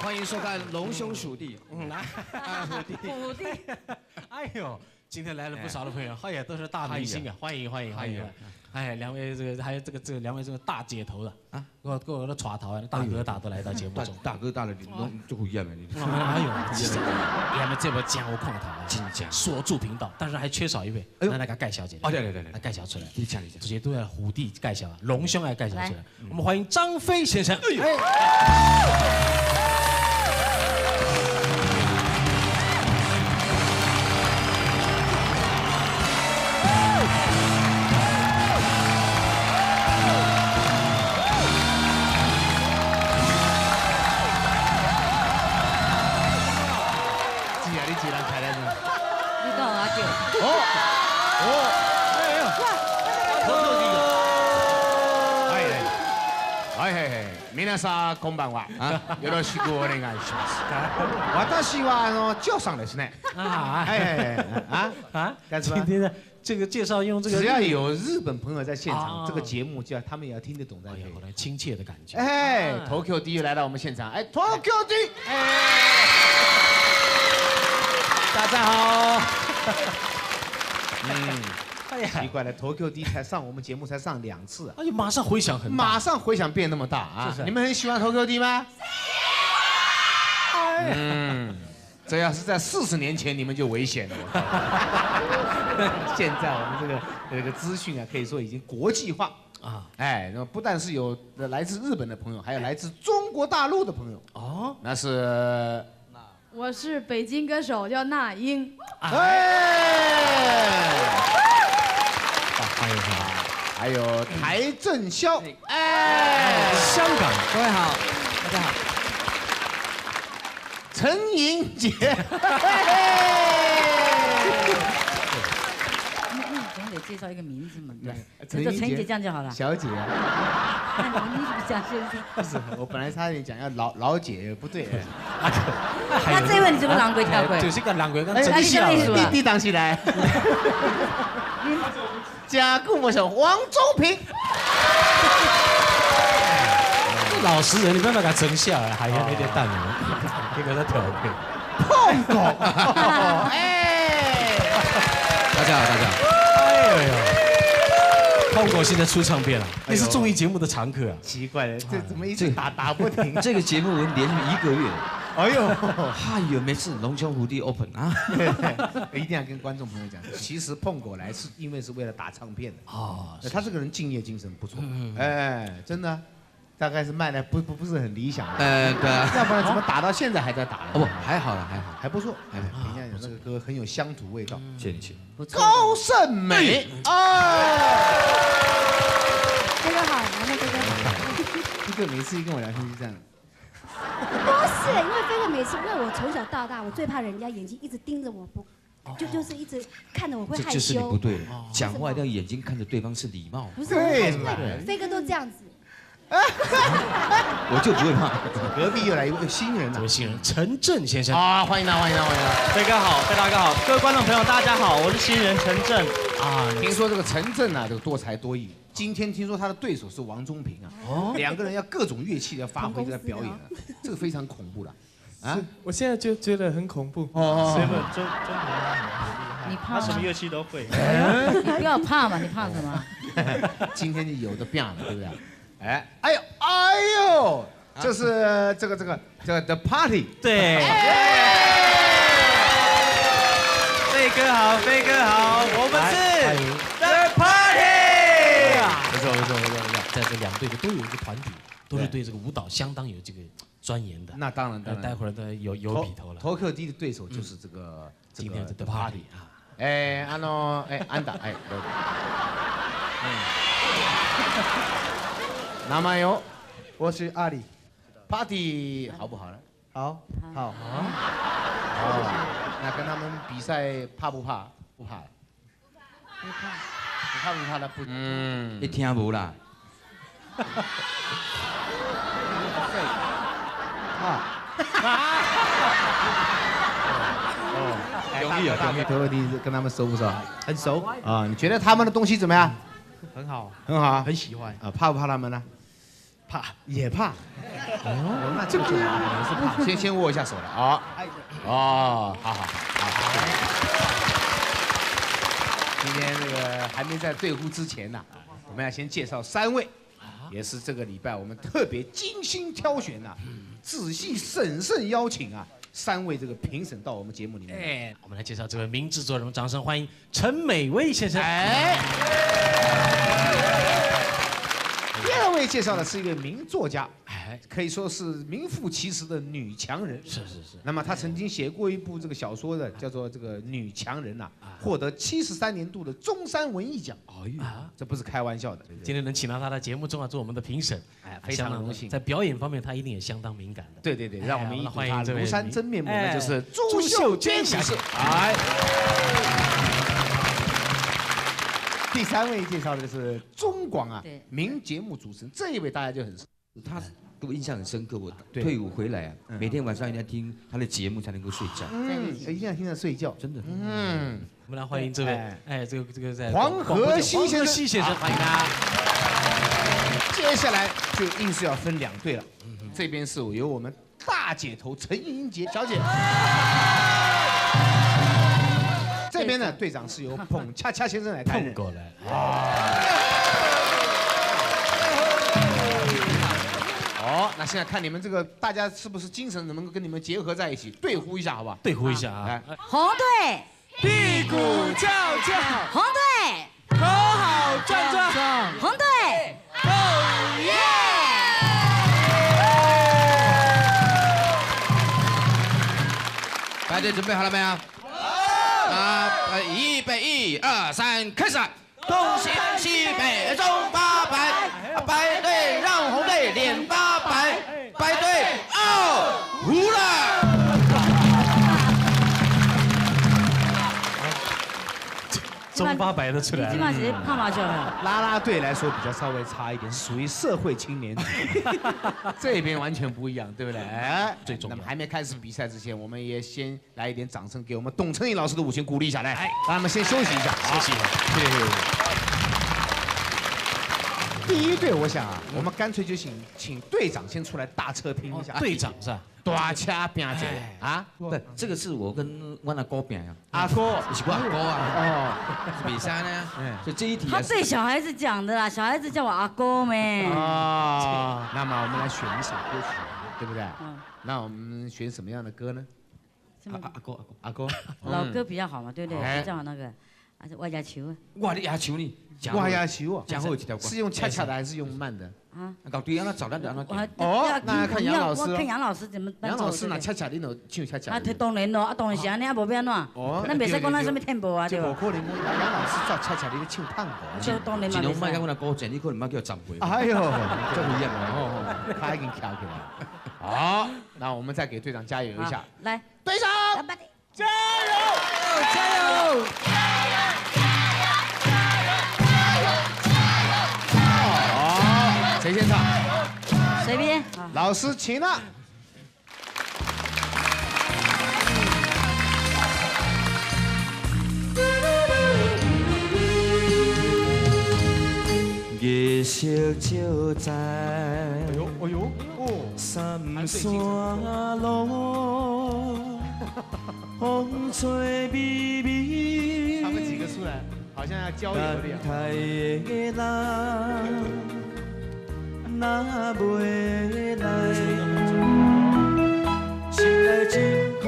欢迎收看《龙兄鼠弟》。虎弟，哎呦，今天来了不少的朋友，哎呀，都是大明星啊，欢迎欢迎欢迎！哎，两位这个还有这个两位这个大姐头的啊，给我的耍头啊，大哥大都来到节目中，大哥大了，龙就不一样了。哎呦，你们这边讲我看他，金奖锁住频道，但是还缺少一位，那个盖小姐，来，来盖小出来，你讲，这些都要虎弟盖小，龙兄来盖小出来。我们欢迎张飞先生。皆さんこんばんは。よろしくお願いします。私は教上ですね。干什么？今天的这个介绍用这个，只要有日本朋友在现场，这个节目就要他们也要听得懂才可以。好的，亲切的感觉。哎，Tokyo D 来到我们现场，哎，Tokyo D， 大家好。奇怪了 ，Tokyo D 才上我们节目才上2次，哎呦，马上回响很大，马上回响变那么大啊！你们很喜欢 Tokyo D 吗？这要是在40年前，你们就危险了。现在我们这个资讯啊，可以说已经国际化啊！哎，那么不但是有来自日本的朋友，还有来自中国大陆的朋友哦，那是。我是北京歌手，叫那英。欢迎还有台正宵，哎，香港，各位好，大家好。陈莹姐，总得介绍一个名字嘛，对，陈叫陈姐这样就好了。小姐啊，你讲先生。不是，我本来差点讲要老姐，不对。那这位你怎么狼鬼跳鬼？就是个狼鬼，跟真笑。你当起来。加固我手王中平。老实人，你不要把他整下来，还要那点蛋呢，你给他挑配。碰狗，哎，大家好，大家好。哎呦，碰狗现在出唱片了，你是综艺节目的常客啊。奇怪了，这怎么一直打不停？这个节目我连续1个月。哎呦，哎呦，每次龙兄虎弟 open 啊，一定要跟观众朋友讲，其实碰狗来是因为是为了打唱片的啊。他这个人敬业精神不错，哎，真的。大概是卖的不是很理想，对啊，要不然怎么打到现在还在打呢？不，还好了，还不错。哎，评价那个歌很有乡土味道，谢谢。高胜美啊！哥哥好，来，哥哥好。飞哥每次一跟我聊天就这样。不是，因为飞哥每次，因为我从小到大，我最怕人家眼睛一直盯着我，就是一直看着我会害羞。这就是你不对了，讲话一定要眼睛看着对方是礼貌。不是，对，飞哥都这样子。我就不会怕。隔壁又来一位新人了，这位新人陈震先生啊，欢迎他，欢迎他，欢迎他。飞哥好，飞大哥好，各位观众朋友大家好，我是新人陈震啊。听说这个陈震啊，这个多才多艺。今天听说他的对手是王中平啊，两个人要各种乐器的发挥在表演啊，这个非常恐怖了。啊，我现在就觉得很恐怖。哦，中平很厉害，他什么乐器都会。你不要怕嘛，你怕什么？今天就有的变了，对不对？哎呦，这是这个 The Party， 对。飞哥好，飞哥好，我们是 The Party。不错，在这2队的都有一个团体，都是对这个舞蹈相当有这个钻研的。那当然，待会儿都有笔头了。Tokyo D 的对手就是这个今天的 The Party 啊。安打，名前よ，我是阿里。Party 好不好呢？好。那跟他们比赛怕不怕？不怕。你怕不怕的？不。你听无啦？容易啊，Tokyo D 跟他们熟不熟？很熟啊。你觉得他们的东西怎么样？很好，很好，很喜欢啊。怕不怕他们呢？怕也怕。哦，那这个就麻烦了，是怕。先握一下手了啊。哦，好。今天这个还没在对呼之前呢，我们要先介绍3位，也是这个礼拜我们特别精心挑选呐，仔细审慎邀请啊3位这个评审到我们节目里面。哎，我们来介绍这位名制作人，掌声欢迎陈美薇先生。第2位介绍的是一个名作家，可以说是名副其实的女强人。是。那么她曾经写过一部这个小说的，叫做这个《女强人》呐，获得73年度的中山文艺奖。这不是开玩笑的。今天能请到她的节目中做我们的评审，非常荣幸。在表演方面，她一定也相当敏感的。对，让我们一欢迎这位庐山真面目呢，就是朱秀娟小姐。第3位介绍的是中广啊名节目主持人，这一位大家就很熟，他给我印象很深刻。我退伍回来啊，每天晚上一定要听他的节目才能够睡觉。一定要听着睡觉，真的。我们来欢迎这位，这个在黄河西先生，欢迎他。接下来就硬是要分2队了，这边是由我们大姐头陈英杰小姐。这边呢，队长是由彭恰恰先生来担任。过来。那现在看你们这个大家是不是精神能够跟你们结合在一起，对呼一下，好不好？对呼一下啊！红队屁股翘翘，红队头好壮壮，红队哦耶！排队准备好了没有？预备1、2、3，开始！东西西北中8排，排队让红队脸发白，排队糊了。中8摆得出来。你基本上是拍麻将的。啦啦队来说比较稍微差一点，属于社会青年组，这边完全不一样，对不对？最重要。那么还没开始比赛之前，我们也先来一点掌声，给我们董成颖老师的5星鼓励一下，来，让他们先休息一下，休息一下。对。第1队，我想啊，我们干脆就请队长先出来大车拼一下。队长是吧？大车拼者啊！不，这个是我跟我阿哥拼呀。阿哥，是我阿哥啊。比赛呢，所以这一题他对小孩子讲的啦，小孩子叫我阿哥咩。那么我们来选一首歌曲，对不对？那我们选什么样的歌呢？阿哥，老歌比较好嘛，对不对？比较好那个，我牙球啊。我的牙球呢？我牙球啊，讲好几条歌。是用恰恰的还是用慢的？搞对，让他找那让他。那看杨老师。我看杨老师怎么。杨老师拿恰恰的喏，唱恰恰。当然咯，当然是安尼，无变怎。咱袂使讲咱什么 tempo 啊，对吧？可能杨老师照恰恰的唱探戈。就当然嘛。只能卖跟我那歌整，你可能卖叫10回。哎呦，这不一样哦，他已经跳起来。好，那我们再给队长加油一下。来，队长，加油！加油！谁先唱？随便。老师，请了。夜色照在，三山路，风吹微微。他们几个出来，好像要交友的样子。若袂来，心内真苦，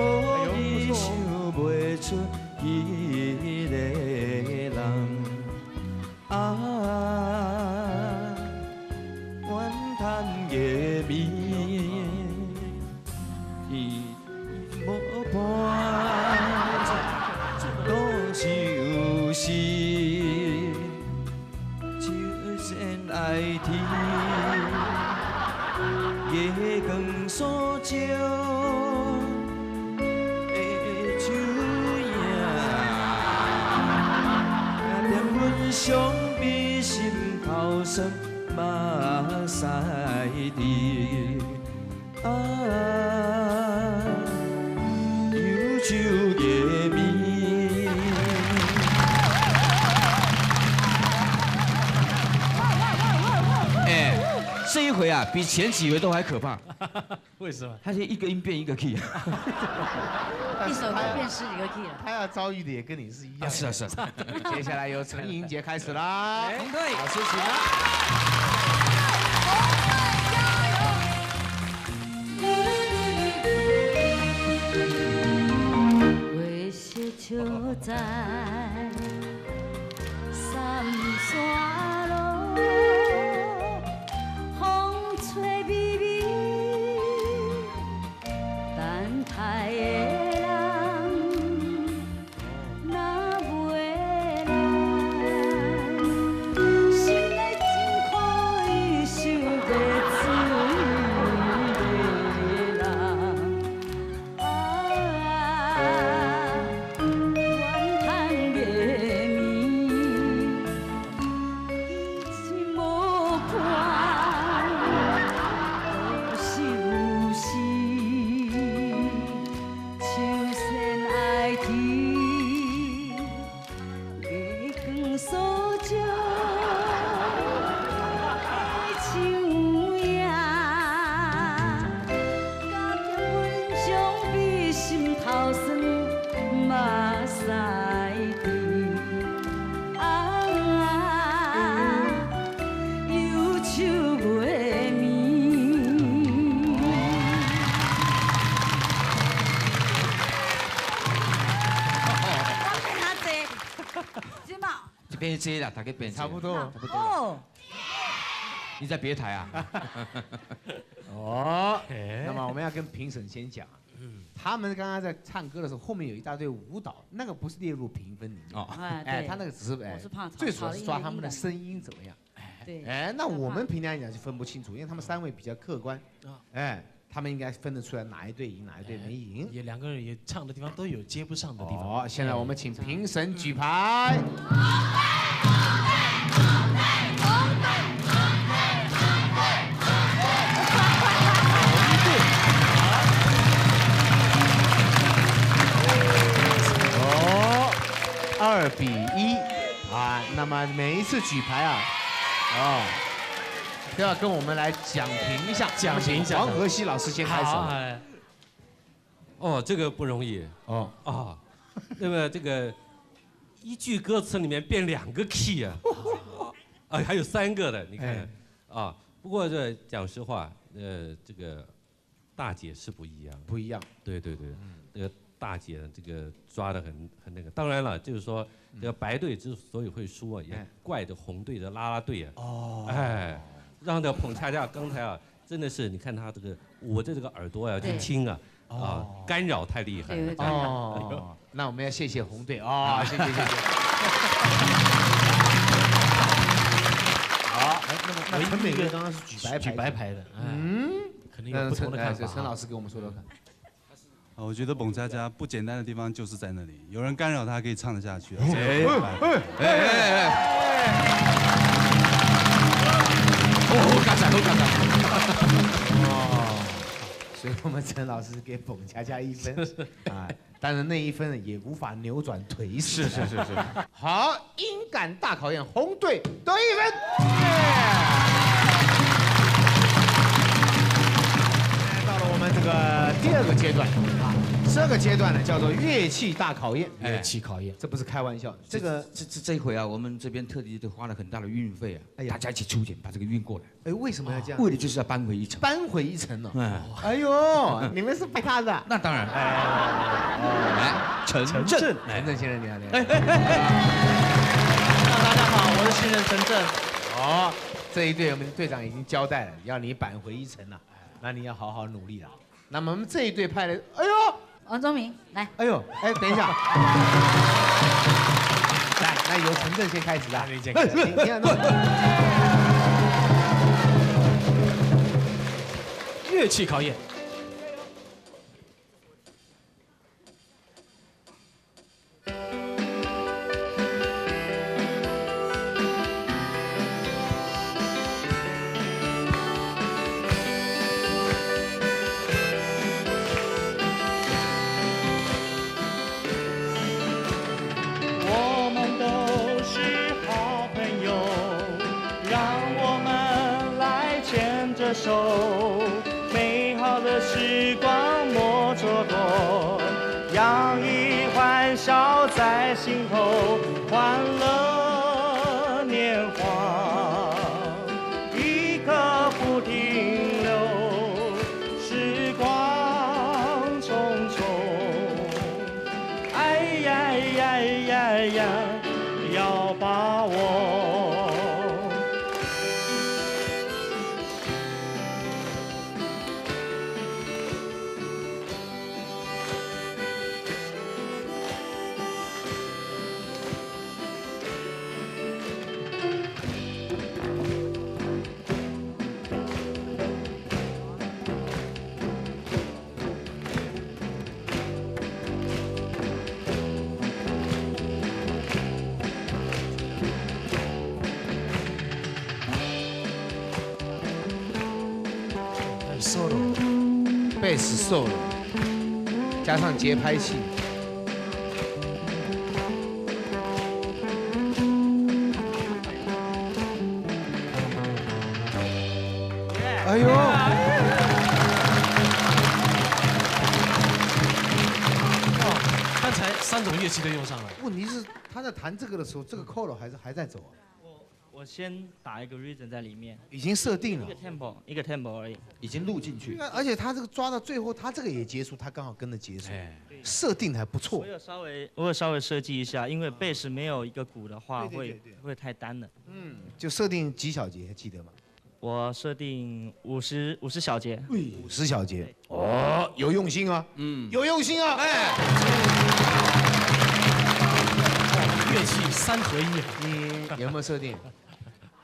你想袂出伊个人。怨叹个面，伊无伴，多就是就算爱天。夜光所照的手影，连阮伤悲心头酸，目屎滴。忧愁个面。这一回啊。啊，比前几回都还可怕。为什么？他是一个音变一个 key。一首歌变10几个 key 了。他要遭遇的也跟你是一样。是啊是啊。接下来由陈莹姐开始啦，红队老师请啦。为些就在三山路，风吹微微，等待的人若袂来，心内真苦，伊想袂出的人。变这啦，大概变差不多。哦，你在别台啊？哦，那么我们要跟评审先讲，他们刚刚在唱歌的时候，后面有一大堆舞蹈，那个不是列入评分里面。哦，哎，他那个只是最主要是抓他们的声音怎么样。对。哎，那我们平常来讲就分不清楚，因为他们3位比较客观。哎，他们应该分得出来哪一队赢，哪一队没赢。也2个人也唱的地方都有接不上的地方。哦，现在我们请评审举牌。2-1啊，那么每一次举牌啊，哦，都要跟我们来讲评一下。讲评一下。黄河西老师先开始。哦，这个不容易。哦啊，那么这个一句歌词里面变2个 key 啊，啊，还有3个的，你看啊。不过这讲实话，这个大姐是不一样。不一样。对对对，这个大姐这个抓得很那个。当然了，就是说这个白队之所以会输啊，也怪这红队的啦啦队啊。哦。哎，让这捧恰恰刚才啊，真的是你看他这个捂着这个耳朵啊去听啊。啊，干扰太厉害了。哦，那我们要谢谢红队啊，谢谢。好，那陈美哥刚刚是举白牌的，肯定有不同的看法。陈老师给我们说说看。我觉得蹦恰恰不简单的地方就是在那里，有人干扰他可以唱得下去。干啥？所以我们陈老师给蹦恰恰1分啊，但是那1分也无法扭转颓势。是。好，音感大考验，红队得1分。到了我们这个第2个阶段啊，这个阶段呢叫做乐器大考验。乐器考验，这不是开玩笑，这一回啊，我们这边特地都花了很大的运费啊，大家一起出钱把这个运过来。哎，为什么要这样？为的就是要搬回一层。搬回一层哦。哎呦，你们是拜他的？那当然。来，陈震先生你好。大家好，我是新人陈震。哦，这一队我们队长已经交代了，要你扳回一城了，那你要好好努力了。那么我们这一队派的，哎呦，王宗明来。哎呦，哎，等一下。来，那由陈震先开始啦。你看，乐器考验。我们都是好朋友，让我们来牵着手。蹉跎，洋溢欢笑在心头，欢乐年华，一刻不停留，时光匆匆。哎呀呀呀呀，要把握。solo， 贝斯 solo， 加上节拍器。哎呦！刚才3种乐器都用上了。问题是他在弹这个的时候，这个 chord 还在走啊。我先打一个 rhythm 在里面，已经设定了一个 tempo 而已，已经录进去。而且他这个抓到最后，他这个也结束，他刚好跟着结束，设定的还不错。我有稍微设计一下，因为贝斯没有一个鼓的话会太单了。就设定几小节，还记得吗？我设定50小节。 50小节。哦，有用心啊，有用心啊，哎。乐器3合1。你有没有设定？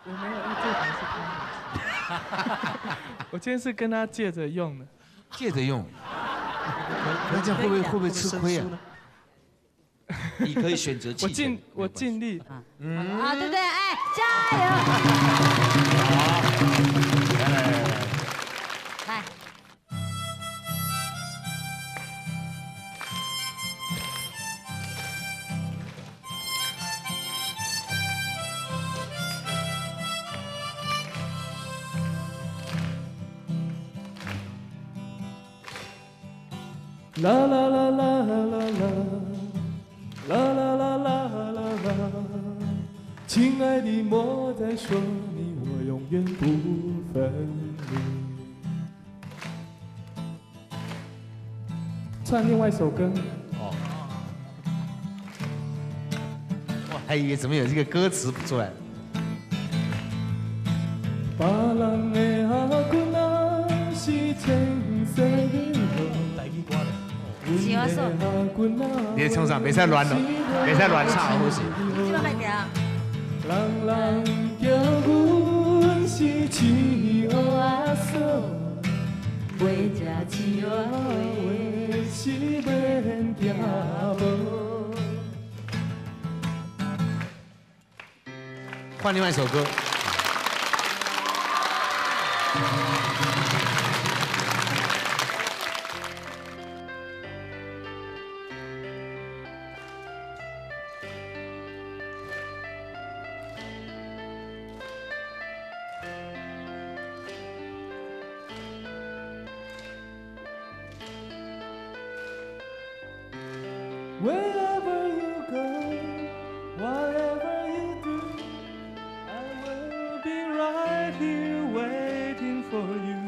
我没有，因为这台是他的。我今天是跟他借着用的。借着用。那这样会不会吃亏啊？你可以选择弃。我尽力。啊，对不对？哎，加油！来。 啦啦啦啦啦啦，啦啦啦啦啦啦，亲爱的，莫再说你我永远不分离。唱另外一首歌。哦。我还以为怎么有这个歌词不出来。别人的阿姑那是青色的。 喜欢说。你在冲上，没在乱了，没在乱唱，不是。这个卖掉。人人叫阮是青蚵仔嫂，袂食青蚵话是免听无。换另外一首歌。 Wherever you go, whatever you do, I will be right here waiting for you.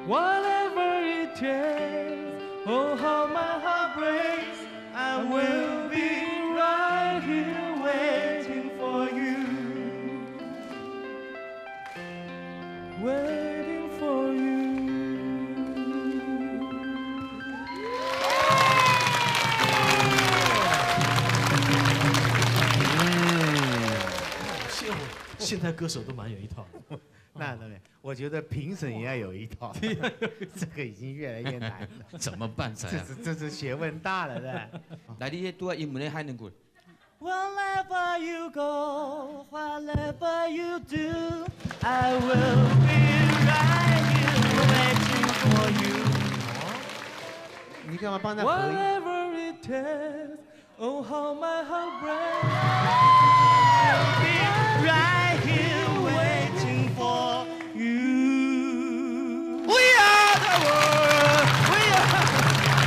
Whatever it takes, oh how my heart breaks, I will be right here waiting for you. Waiting for you. 现在歌手都蛮有一套。那当然，我觉得评审也要有一套。这个已经越来越难了。怎么办才？这是学问大了的。来，你拄英文的还能过。 Wherever you go, whatever you do, I will be right here waiting for you. 你干嘛帮他合音？ Whatever it takes, oh how my heart breaks. I'll be right here waiting for you. We are the world. We are.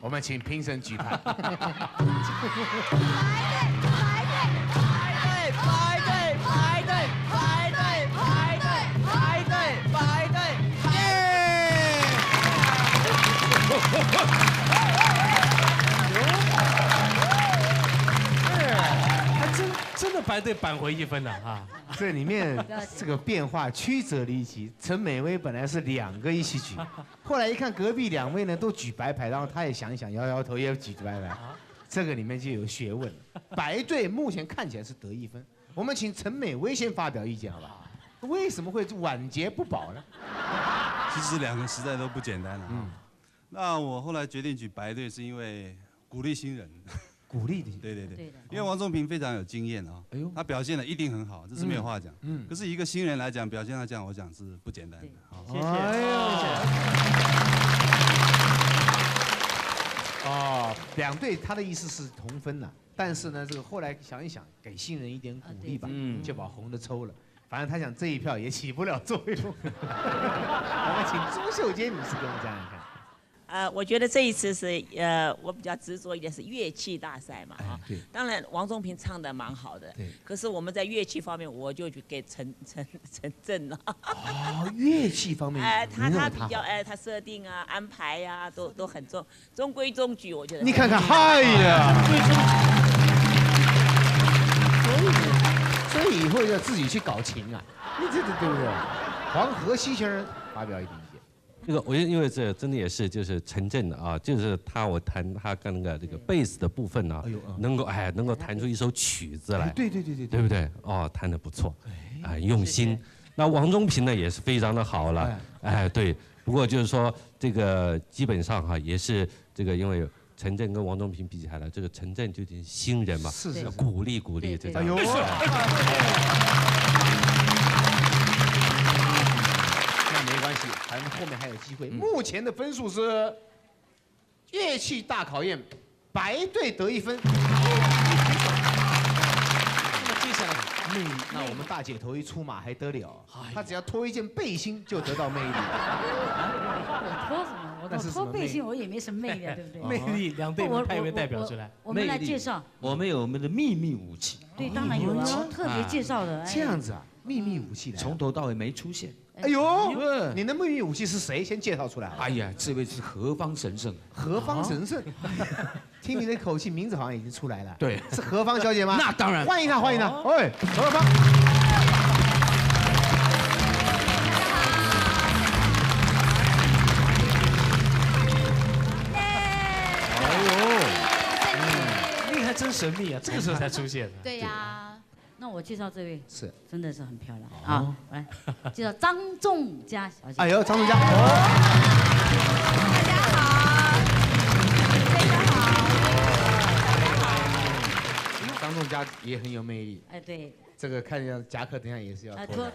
我们请评审举牌。真的排队扳回1分了啊！这里面这个变化曲折离奇。陈美薇本来是2个一起举，后来一看隔壁2位呢都举白牌，然后他也想一想，摇摇头也举白牌，这个里面就有学问。白队目前看起来是得1分，我们请陈美薇先发表意见好不好？为什么会晚节不保呢？其实2个实在都不简单了。那我后来决定举白队，是因为鼓励新人。鼓励的，对，因为王仲平非常有经验啊，他表现的一定很好，这是没有话讲。可是一个新人来讲，表现来讲，我讲是不简单的。谢谢。哦，2队他的意思是同分了，但是呢，这个后来想一想，给新人一点鼓励吧，就把红的抽了。反正他想这一票也起不了作用。我们请朱秀娟女士给我们讲讲看。我觉得这一次是我比较执着一点是乐器大赛嘛啊。对。当然，王中平唱的蛮好的。对。可是我们在乐器方面，我就给陈震了。哦，乐器方面。他比较他设定啊、安排呀，都很中规中矩，我觉得。你看看，嗨呀！所以以后要自己去搞琴啊，你这对不对？黄河西先生发表一点。这个我因为这真的也是就是陈震啊，就是我弹他跟这个贝斯的部分呢，能够弹出一首曲子来，对，对不对？哦，弹得不错，用心。那王中平呢也是非常的好了，对。不过就是说这个基本上也是这个因为陈震跟王中平比起来了，这个陈震就是新人嘛，是鼓励这样。反正后面还有机会。目前的分数是乐器大考验，白队得1分。那么接下来那我们大姐头一出马还得了？她只要脱一件背心就得到魅力。我脱什么？我脱背心我也没什么魅力，对不对？魅力，2队派一位代表出来。我们来介绍。我们有我们的秘密武器。对，当然有啊，特别介绍的。这样子啊，秘密武器从头到尾没出现。哎呦，你的秘密武器是谁？先介绍出来。哎呀，这位是何方神圣。何方神圣？听你的口气，名字好像已经出来了。对，是何方小姐吗？那当然，欢迎她，欢迎她。喂，何方。你还真神秘啊，这个时候才出现。对呀。那我介绍这位是，真的是很漂亮啊！来，介绍张仲佳小姐。哎呦，张仲佳，大家好，非常好。张仲佳也很有魅力。哎，对。这个看样夹克等下也是要脱。脱一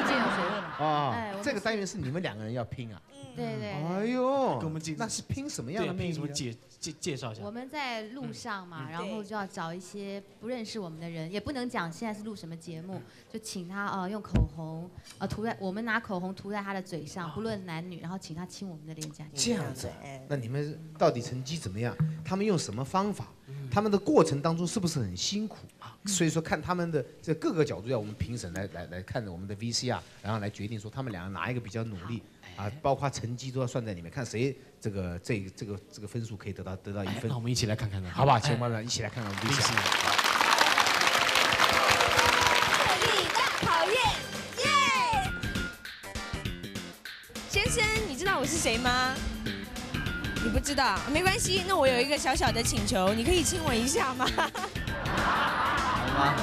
件有水位了。哦，这个单元是你们2个人要拼啊。对。哎呦，那是拼什么样的魅力？介绍一下。我们在路上嘛，然后就要找一些不认识我们的人，也不能讲现在是录什么节目，就请他用口红涂在，我们拿口红涂在他的嘴上，不论男女，然后请他亲我们的脸颊。这样子，那你们到底成绩怎么样？他们用什么方法？他们的过程当中是不是很辛苦？所以说看他们的这各个角度，要我们评审来看我们的 VCR， 然后来决定说他们2个哪一个比较努力啊，包括成绩都要算在里面，看谁这个分数可以得到1分。那我们一起来看看，好吧，请我们一起来看看我们 VCR。力大考验，耶！先生，你知道我是谁吗？你不知道，没关系。那我有一个小小的请求，你可以亲我一下吗？好吗？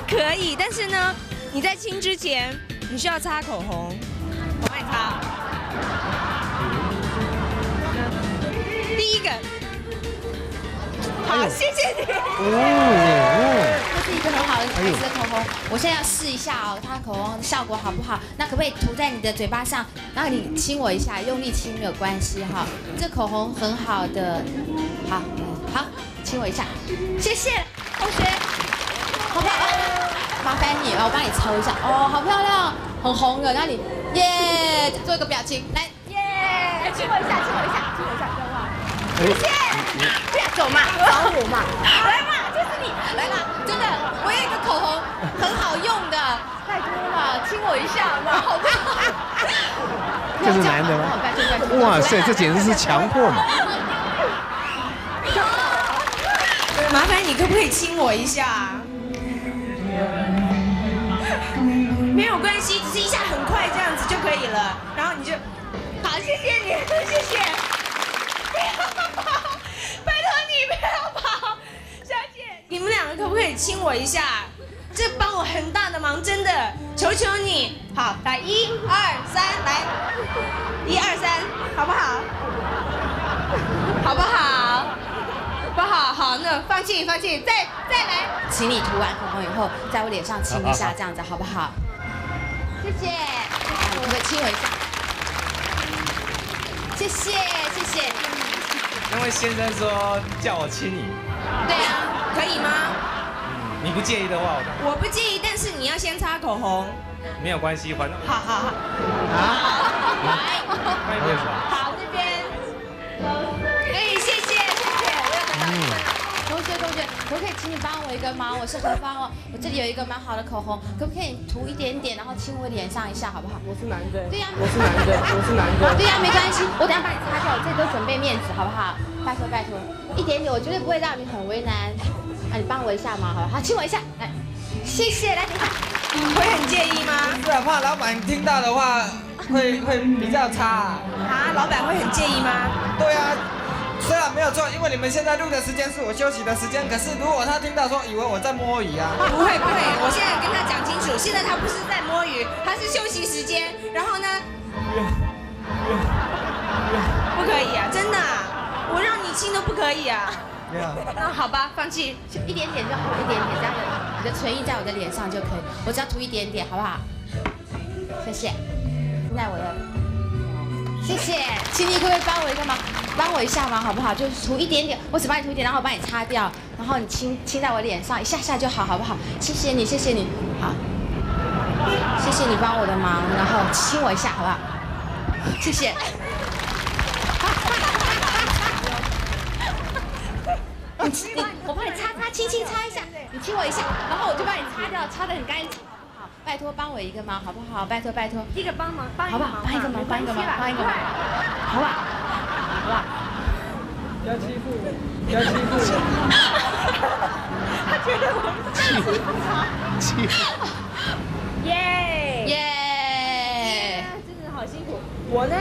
可以，但是呢，你在亲之前，你需要擦口红，我帮你擦。第一个，好，谢谢你。这是一个很好的牌子的口红，我现在要试一下哦，它口红效果好不好？那可不可以涂在你的嘴巴上，然后你亲我一下，用力亲没有关系哈。这口红很好的，好，亲我一下，谢谢同学，好漂亮，麻烦你我帮你抽一下哦，好漂亮，很红的那里，耶，做一个表情，来，耶，亲我一下，不要忘了。谢谢，不要走嘛，找我嘛，来嘛，就是你，来啦，真的，我有一个口红很好用的，拜托了，亲我一下嘛，好不好？这是男的吗？哇塞，这简直是强迫嘛！麻烦你可不可以亲我一下？没有关系，只是一下很快这样子就可以了。然后你就，好，谢谢你，谢谢。不要跑，拜托你不要跑，小姐，你们两个可不可以亲我一下？这帮我很大的忙，真的，求求你。好，来1、2、3，来，1、2、3，好不好？好不好？不好，好，那放弃，再来。请你涂完口红以后，在我脸上亲一下，这样子好不好？谢谢，可不可以亲我一下？谢谢，谢谢。那位先生说叫我亲你，对啊，可以吗？你不介意的话，我不介意，但是你要先擦口红。没有关系，反正好。来，快点吧。好，这边。哎，谢谢，我要拿到。同学，可不可以请你帮我一个忙？我是何芳哦，我这里有一个蛮好的口红，可不可以涂一点点，然后亲我脸上一下，好不好？我是男的。对呀，我是男的。对呀，没关系，我等下帮你擦掉，我这里都准备面纸，好不好？拜托，一点点，我绝对不会让你很为难。啊，你帮我一下嘛，好不好？亲我一下，来，谢谢，来，等一下。会很介意吗？是啊，怕老板听到的话会比较差。啊，老板会很介意吗？对啊，虽然没有错，因为你们现在录的时间是我休息的时间，可是如果他听到说，以为我在摸鱼啊。不会，我现在跟他讲清楚，现在他不是在摸鱼，他是休息时间。然后呢？不可以啊，真的啊，我让你亲都不可以啊。那好吧，放弃，就一点点就好，一点点，这样你的唇印在我的脸上就可以，我只要涂一点点，好不好？谢谢。现在我的，谢谢，请你可不可以帮我一个忙，帮我一下忙，好不好？就是涂一点点，我只帮你涂一点，然后我帮你擦掉，然后你亲在我脸上一下下就好，好不好？谢谢你，好，谢谢你帮我的忙，然后亲我一下，好不好？谢谢。我帮你擦，轻轻擦一下，你亲我一下，然后我就帮你擦掉，擦得很干净。好，拜托帮我一个忙，好不好？拜托。一个帮忙，好不好？帮一个忙，好不好？不要欺负我。他觉得我们欺负。耶！真的好辛苦。我呢，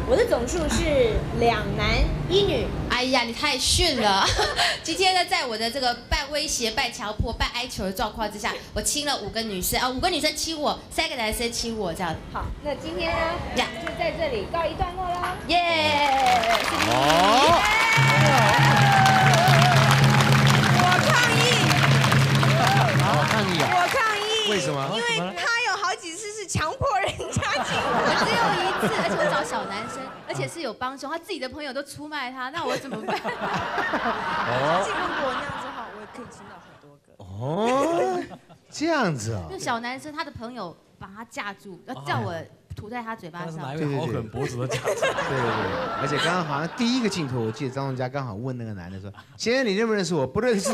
我的总数是2男1女。哎呀，你太逊了！今天呢，在我的这个半威胁、半强迫、半哀求的状况之下，我亲了5个女生，5个女生亲我，3个男生亲我，这样。好，那今天呢，就在这里告一段落啦。耶！我抗议。为什么？因为他有好几次是强迫人家亲我，我只有1次，而且我找小男生，而且是有帮凶，他自己的朋友都出卖他，那我怎么办？相信如果那样子的话，我也可以亲到很多个。这样子啊。那小男生他的朋友把他架住，要叫我涂在他嘴巴上。哪一位好狠脖子的架住？对，而且刚刚好像第一个镜头，我记得张仲嘉刚好问那个男的说：“先生，你认不认识我？不认识。”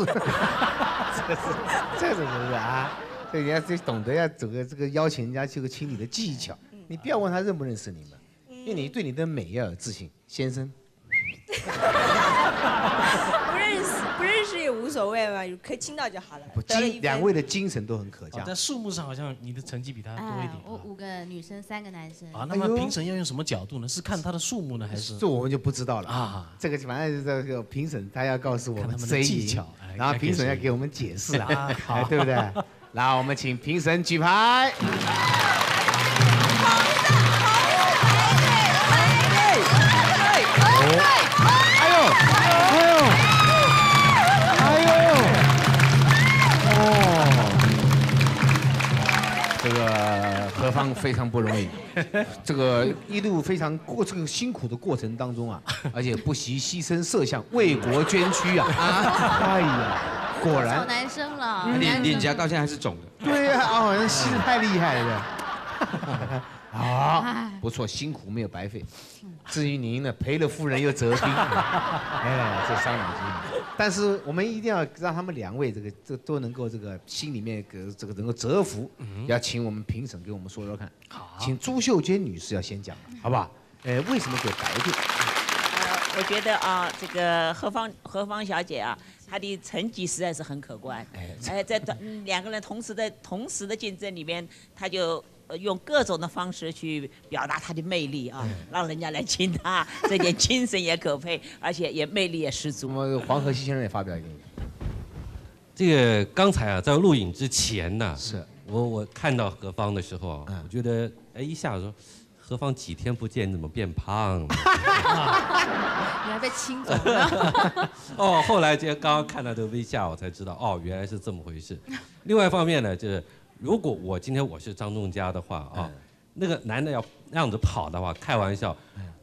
这种是不是啊？所以你要懂得要走个这个邀请人家去个亲你的技巧，你不要问他认不认识你们，因为你对你的美要有自信，先生。不认识也无所谓嘛，可以亲到就好了。2位的精神都很可嘉。在数目上好像你的成绩比他多一点。我5个女生，3个男生。啊，那么评审要用什么角度呢？是看他的数目呢，还是？这我们就不知道了啊。这个反正这个评审他要告诉我们谁赢，然后评审要给我们解释啊，好，对不对？来，我们请评审举牌。这个何芳非常不容易，这个一路非常这个辛苦的过程当中啊，而且不惜牺牲色相，为国捐躯啊！哎呀，果然小男生了，脸颊到现在还是肿的。对呀，哦，吸得太厉害了。好，不错，辛苦没有白费。至于您呢，赔了夫人又折兵，哎，这伤脑筋。但是我们一定要让他们两位这都能够这个心里面这个能够折服，要请我们评审给我们说说看。好，请朱秀娟女士要先讲，好不好？为什么给白队？我觉得啊，这个何芳小姐啊，她的成绩实在是很可观。在两个人同时的竞争里面，她就用各种的方式去表达她的魅力啊，让人家来亲她，这点精神也可佩，而且也魅力也十足。我们黄河西先生也发表一个。这个刚才啊，在录影之前呢，是我看到何芳的时候啊，我觉得一下子说。何芳几天不见，怎么变胖了？你还被亲走了。哦，后来刚刚看到这个微笑，我才知道，哦，原来是这么回事。另外一方面呢，就是如果今天我是张仲嘉的话啊，那个男的要那样子跑的话，开玩笑，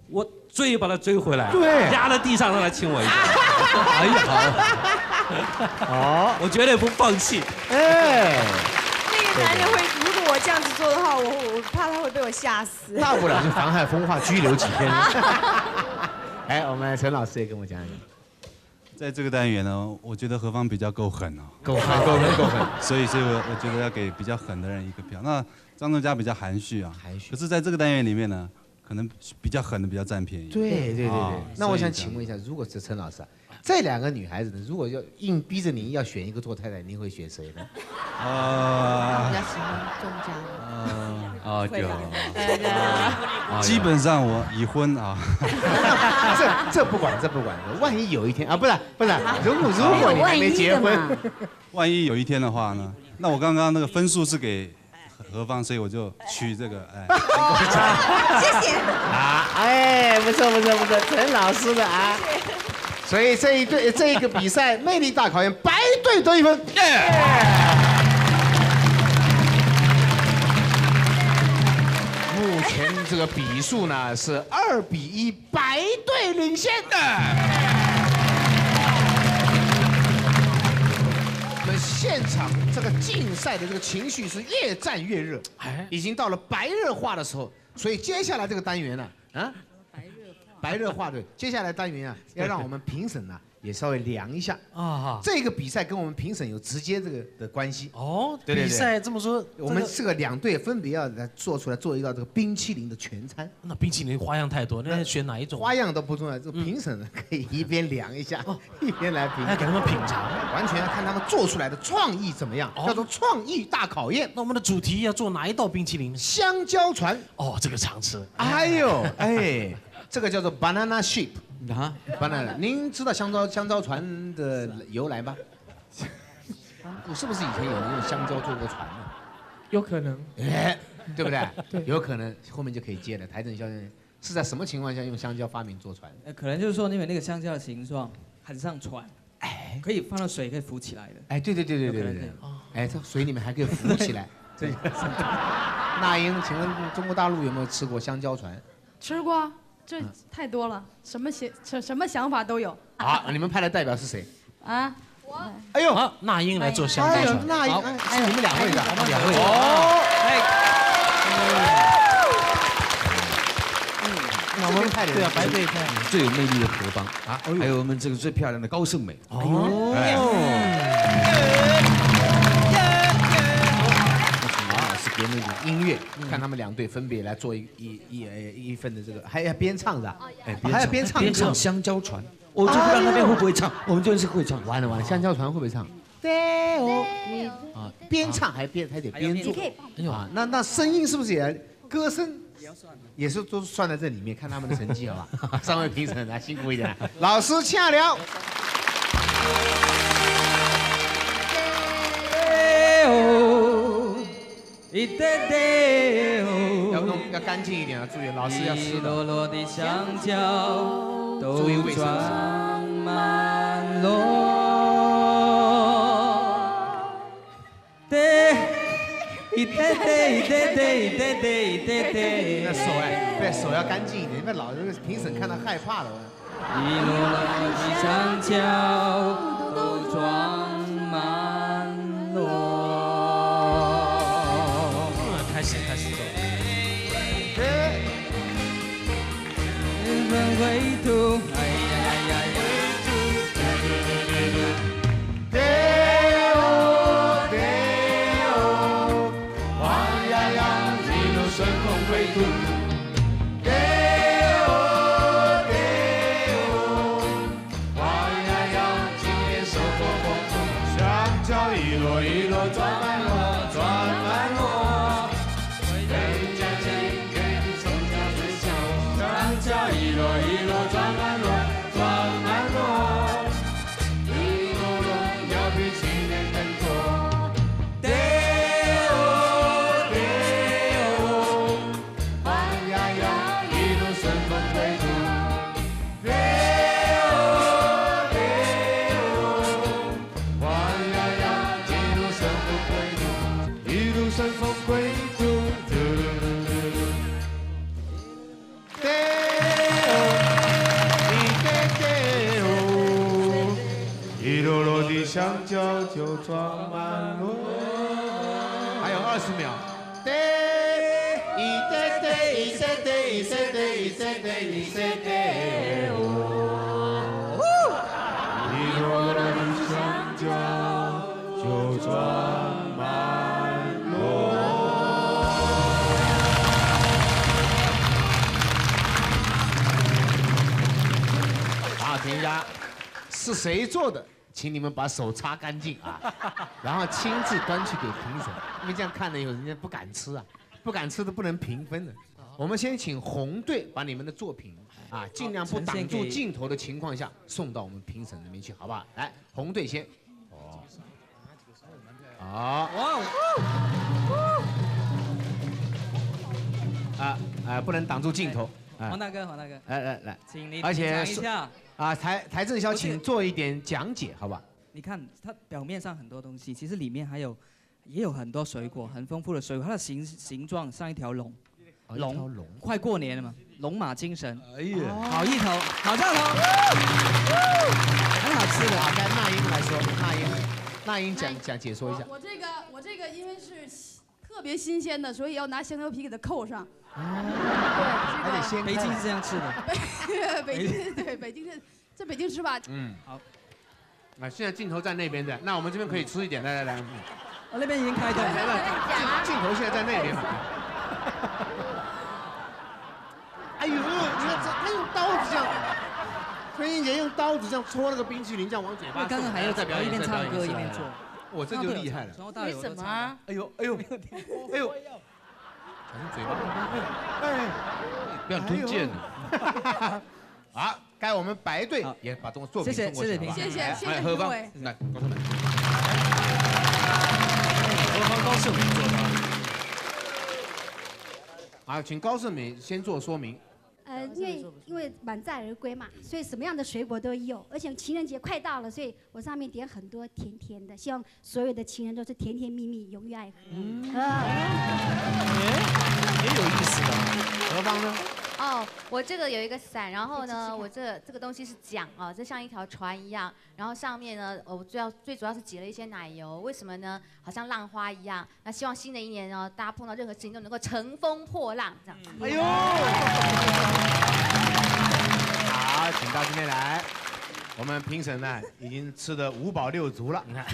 我把他追回来，对，压在地上让他亲我一下。哎呀，好，我绝对不放弃。哎，那个男人会。如果我这样子做的话，我怕他会被我吓死。大不了就妨害风化，拘留几天。哎，我们陈老师也跟我讲一讲。在这个单元呢，我觉得何芳比较够狠哦，够狠。所以我觉得要给比较狠的人一个票。那张仲嘉比较含蓄啊，可是在这个单元里面呢，可能比较狠的比较占便宜。对。那我想请问一下，如果是陈老师啊，这两个女孩子呢，如果要硬逼着您要选一个做太太，您会选谁呢？比较喜欢仲嘉。基本上我已婚啊。这不管，万一有一天啊，不是，如果你还没结婚，万一有一天的话呢，那我刚刚那个分数是给何芳，所以我就取这个谢谢。不错，陈老师的啊。所以这一个比赛魅力大考验，白队得1分。目前这个比数呢是2-1，白队领先。我们现场这个竞赛的这个情绪是越战越热，已经到了白热化的时候，所以接下来这个单元呢，白热化对，接下来单元啊，要让我们评审呢也稍微量一下啊。这个比赛跟我们评审有直接这个的关系哦。对，比赛这么说，我们这个2队分别要来做一道这个冰淇淋的全餐。那冰淇淋花样太多，那选哪一种？花样都不重要，这个评审呢可以一边量一下，一边来评，给他们品尝，完全要看他们做出来的创意怎么样，叫做创意大考验。那我们的主题要做哪一道冰淇淋？香蕉船。哦，这个常吃。这个叫做 banana ship 啊 ，banana。您知道香蕉船的由来吗？是不是以前有人用香蕉做过船呢？有可能。对不对？对，有可能。后面就可以接了。台整先生是在什么情况下用香蕉发明坐船？可能就是说，因为那个香蕉的形状很像船，可以放到水可以浮起来的。对。这水里面还可以浮起来。对。那英，请问中国大陆有没有吃过香蕉船？吃过。这太多了，什么想法都有。好，你们派的代表是谁？啊，我。哎呦，好，那英来做香蕉船。那英，是你们2位的，2位。那我们派的对啊，白队派最有魅力的何芳啊，还有我们这个最漂亮的高胜美。给那种音乐，看他们2队分别来做一份的这个，还要边唱的，还要边唱香蕉船。我就不知道那边会不会唱，我们就是会唱。完了，香蕉船会不会唱？对哦，边唱还得边做。那声音是不是也歌声也是都算在这里面？看他们的成绩好吧？3位评审来辛苦一点，老师恰了。要干净一点啊！注意，老师要湿的。落落的香蕉都装满箩。那手要干净一点，因为老是评审看到害怕了。一摞摞的香蕉都装满箩。开始。归途。哎呀呀呀，归途。对哦对哦，黄洋洋一路顺风归途。对哦对哦，黄洋洋今年收获丰富，香蕉一箩一箩装满箩，装满箩。人家请给你从家最小，香蕉一箩一箩装满箩，装满箩。一箩箩要比去年更多。对哦对哦，黄洋洋一路顺风归途。对哦对哦，黄洋洋一路顺风归途，一路顺风归途。对哦，对对哦，一箩箩的香蕉就装满箩。还有20秒。对，一对对，一对对，一对对，一对对，一对对哦，一箩箩的香蕉就装满箩。好，停一下，是谁做的？请你们把手擦干净啊，然后亲自端去给评审，因为这样看了以后，人家不敢吃啊，不敢吃的不能评分的。我们先请红队把你们的作品啊，尽量不挡住镜头的情况下送到我们评审那边去，好不好？来，红队先。好。不能挡住镜头。黄大哥，黄大哥，来，请你而且品尝一下。台正宵，请做一点讲解，好吧？你看它表面上很多东西，其实里面也有很多水果，很丰富的水果。它的形状像一条龙，快过年了嘛，龙马精神。哎呀，好意头，好兆头，很好吃的。该那英来说，那英讲解说一下。我这个因为是特别新鲜的，所以要拿香蕉皮给它扣上。还得先。北京是这样吃的。北京在北京吃吧。好。现在镜头在那边的，那我们这边可以吃一点，来。我那边已经开动了。镜头现在在那边。哎呦，你看他用刀子这样，孙英杰用刀子这样戳那个冰淇淋，这样往嘴巴送。刚刚还要再表演一边唱歌一边做。我这就厉害了。为什么啊？哎呦，小心嘴巴！不要吞剑了。好，该我们白队也把作品送过去了。谢谢何方，来，高胜美。何方高胜美做的。好，请高胜美先做说明。因为满载而归嘛，所以什么样的水果都有，而且情人节快到了，所以我上面点很多甜甜的，希望所有的情人都是甜甜蜜蜜，永远爱河。也有意思的。何方呢？哦，我这个有一个伞，然后呢，我这个东西是桨啊，这像一条船一样，然后上面呢，我最主要是挤了一些奶油，为什么呢？好像浪花一样。那希望新的一年呢，大家碰到任何事情都能够乘风破浪，这样。哎呦！好，请到这边来。我们评审呢，已经吃得5饱6足了，你看，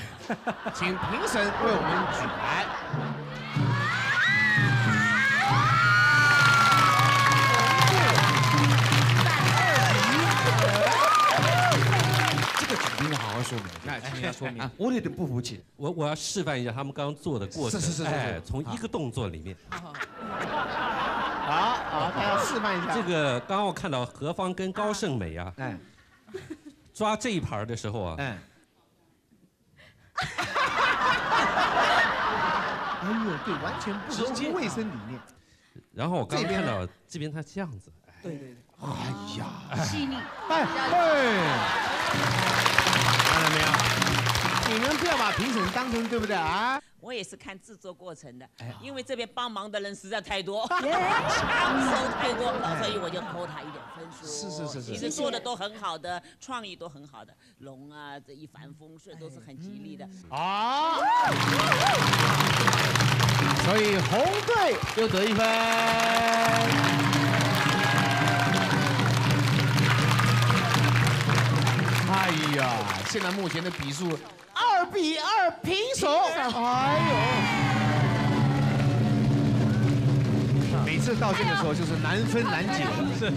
请评审为我们举牌。你好好说明，请你要说明，我有点不服气。我要示范一下他们刚刚做的过程。是，从一个动作里面。好，他要示范一下。这个刚刚我看到何方跟高胜美啊，抓这一盘的时候啊，哎呦，对，完全不合卫生理念。然后我刚刚看到这边他这样子。对。哎呀，细腻。看到没有？你们不要把评审当成对不对啊？我也是看制作过程的，因为这边帮忙的人实在太多，抢手太多，所以我就扣他一点分数。是。其实做的都很好的，创意都很好的，龙啊，这一帆风顺都是很吉利的。好，所以红队又得1分。现在目前的比数2-2平手。哎呦！每次到这个时候就是难分难解了。是。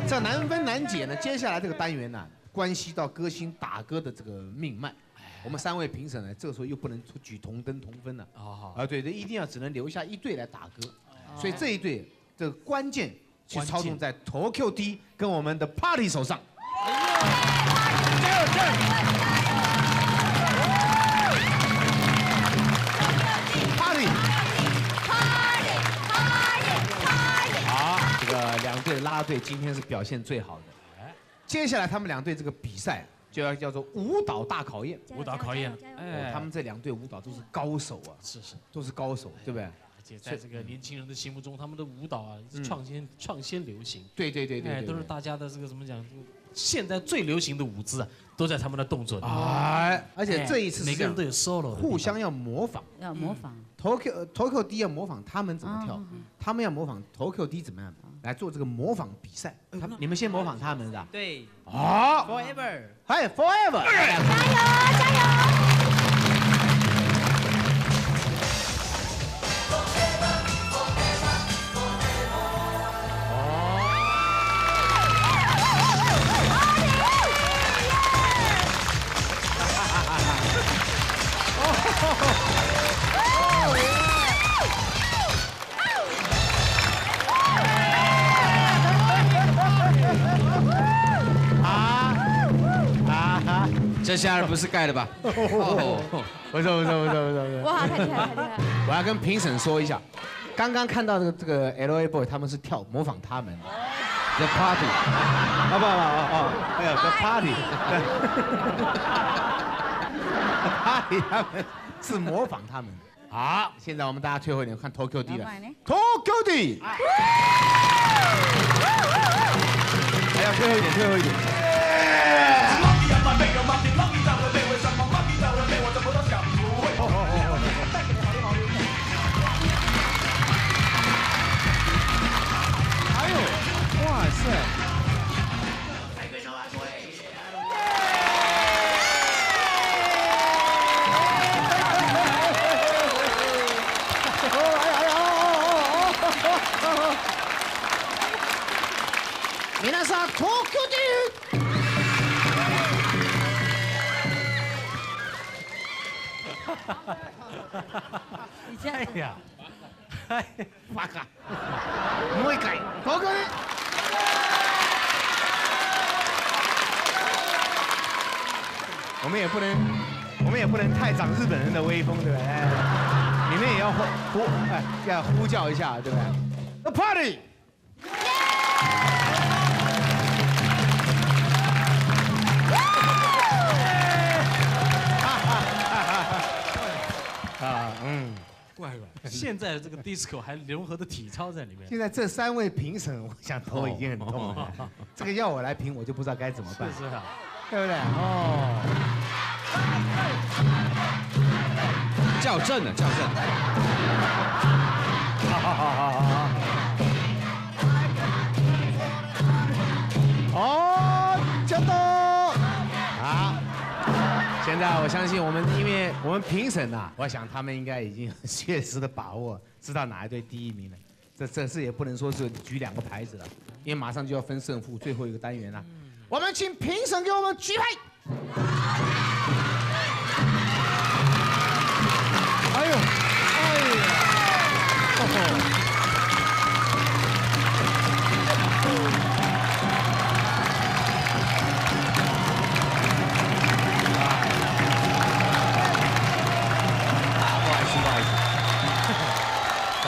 这难分难解呢，接下来这个单元呢，关系到歌星打歌的这个命脉。我们3位评审呢，这个时候又不能举同灯同分了。对，一定要只能留下一队来打歌。所以这一队这个关键去操纵在 Tokyo D 跟我们的 Party 手上。加油！好，这个2队啦啦队今天是表现最好的。接下来他们2队这个比赛就要叫做舞蹈大考验。舞蹈考验，他们这2队舞蹈都是高手啊，都是高手，对不对？而且在这个年轻人的心目中，他们的舞蹈啊，创先流行。对，都是大家的这个怎么讲？现在最流行的舞姿啊，都在他们的动作里。而且这一次每个人都有 solo， 互相要模仿。要模仿。Tokyo D 要模仿他们怎么跳，他们要模仿 Tokyo D 怎么样来做这个模仿比赛。你们先模仿他们的。对。好。Forever。嗨 ，Forever。加油！这虾不是盖的吧？不错。哇，太厉害！我要跟评审说一下，刚刚看到这个 LA Boy 他们是模仿他们的 The Party， The Party， 他们是模仿他们的。好，现在我们大家退后一点，看 Tokyo D 了。Tokyo D， 还要退后一点。哎呦，哇塞！皆さん、東京で。哎呀，バカ。もう一回、東京で。我们也不能太长日本人的威风，对不对？你们也要呼叫一下，对不对 ？The Party。怪，现在的这个 disco 还融合的体操在里面。现在这3位评审，我想头已经很痛了。这个要我来评，我就不知道该怎么办。是啊，对不对？校正了，校正。好，交到。好。现在我相信因为我们评审呐，我想他们应该已经确实的把握，知道哪一队第1名了。这次也不能说是举2个牌子了，因为马上就要分胜负，最后一个单元了。我们请评审给我们举牌。哎呦，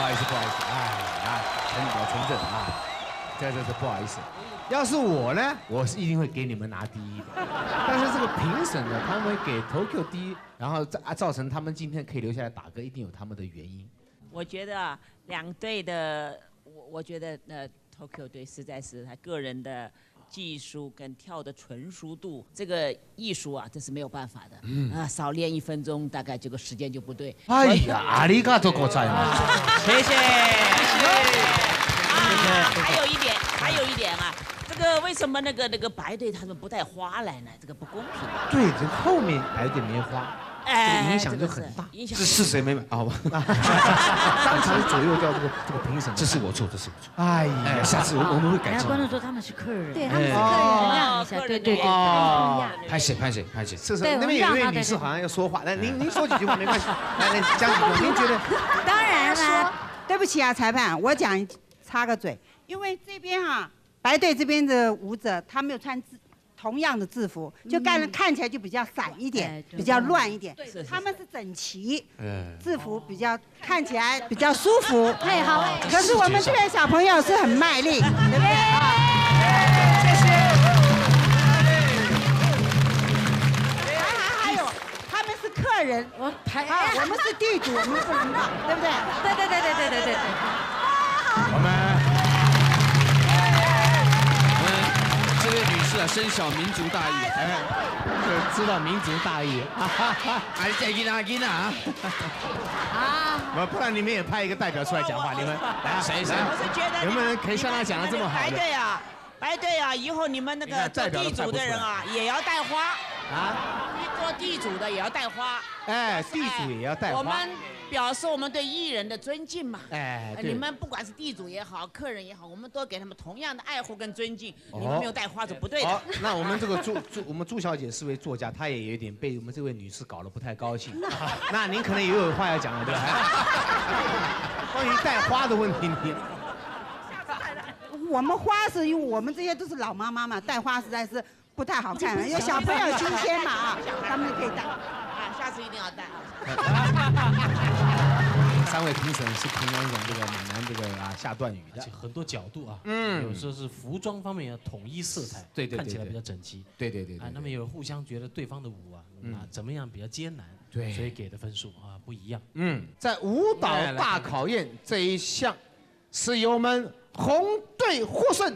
不好意思，陈正啊，这不好意思。要是我呢，我是一定会给你们拿第1的。但是这个评审呢，他们会给 Tokyo D， 然后造成他们今天可以留下来打歌，一定有他们的原因。我觉得啊，2队的，我觉得Tokyo 队实在是他个人的技术跟跳的纯熟度，这个艺术啊，这是没有办法的。少练1分钟，大概这个时间就不对。哎呀，ありがとうございます。谢谢。还有一点，点啊，这个为什么那个白队他们不带花来呢？这个不公平。对，这后面白队没花。这个影响就很大。这是谁没买？好吧。当场左右掉这个评审。这是我错，这是我错。哎呀，下次我们会改进。人家观众说他们是客人，对，他们是客人，让一下，对。哦，拍谁？是那边有一位女士好像要说话，来，您说几句话没关系。来，讲几句。您觉得？当然了，对不起啊，裁判，我插个嘴，因为这边白队这边的舞者他没有穿同样的制服，就看起来就比较散一点，比较乱一点。他们是整齐，制服比较看起来比较舒服。哎，好。可是我们这边小朋友是很卖力，对不对啊？谢谢。还有，他们是客人，我们是地主，我们不能打，对不对？对。我们这位女士啊，深晓民族大义，知道民族大义。还是给他啊！不然你们也派一个代表出来讲话，你们来谁？我是觉得有没有人可以像他讲的这么好的？白队啊，以后你们那个做地主的人啊，也要带花啊！做地主的也要带花。哎，地主也要带花。我们表示我们对艺人的尊敬嘛。哎，你们不管是地主也好，客人也好，我们都给他们同样的爱护跟尊敬。你们没有带花是不对的。好，那我们这个我们朱小姐是位作家，她也有点被我们这位女士搞得不太高兴。那您可能也有话要讲了，对吧？关于带花的问题，你。我们花是因为我们这些都是老妈妈嘛，带花实在是不太好看，因为小朋友新鲜嘛他们可以带。下次一定要带3位评审是平常讲这个闽南这个下断语的，很多角度啊，有时候是服装方面要统一色彩，对，看起来比较整齐，对，那么有互相觉得对方的舞怎么样比较艰难，对，所以给的分数不一样。在舞蹈大考验这一项，是由我们红队获胜。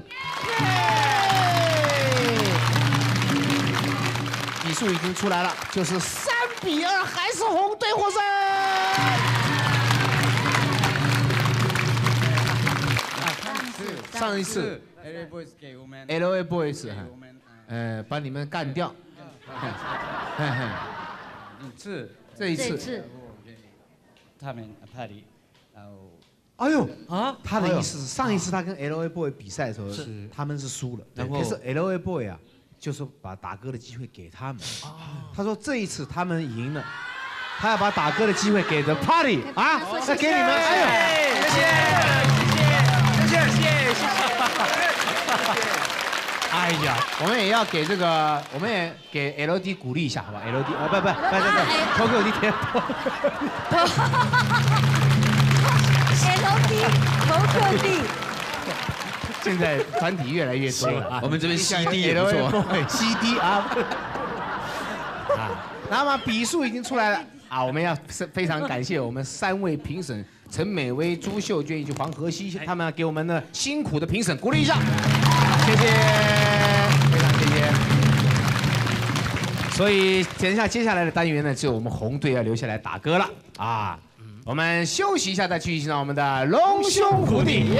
比数已经出来了，就是3-2，还是红队获胜。上一次 LA Boys 给我们 LA Boys 把你们干掉。这一次，他们Party，然后。哎呦他的意思是上一次他跟 LA Boy 比赛的时候，他们是输了，可是 LA Boy 就是把打歌的机会给他们。他说这一次他们赢了，他要把打歌的机会给 The Party 那给你们。哎呦，谢谢。哎呀，我们也要给这个，我们也给 LD 鼓励一下，好吧 ？LD 不，投给我的天。投个地。现在团体越来越多了我们这边 CD 也不错，CD 那么比数已经出来了我们要非常感谢我们3位评审陈美薇、朱秀娟以及黄河西，他们给我们的辛苦的评审鼓励一下，谢谢，非常谢谢。所以接下来的单元呢，只有我们红队要留下来打歌了我们休息一下，再继续欣赏我们的龙兄虎弟。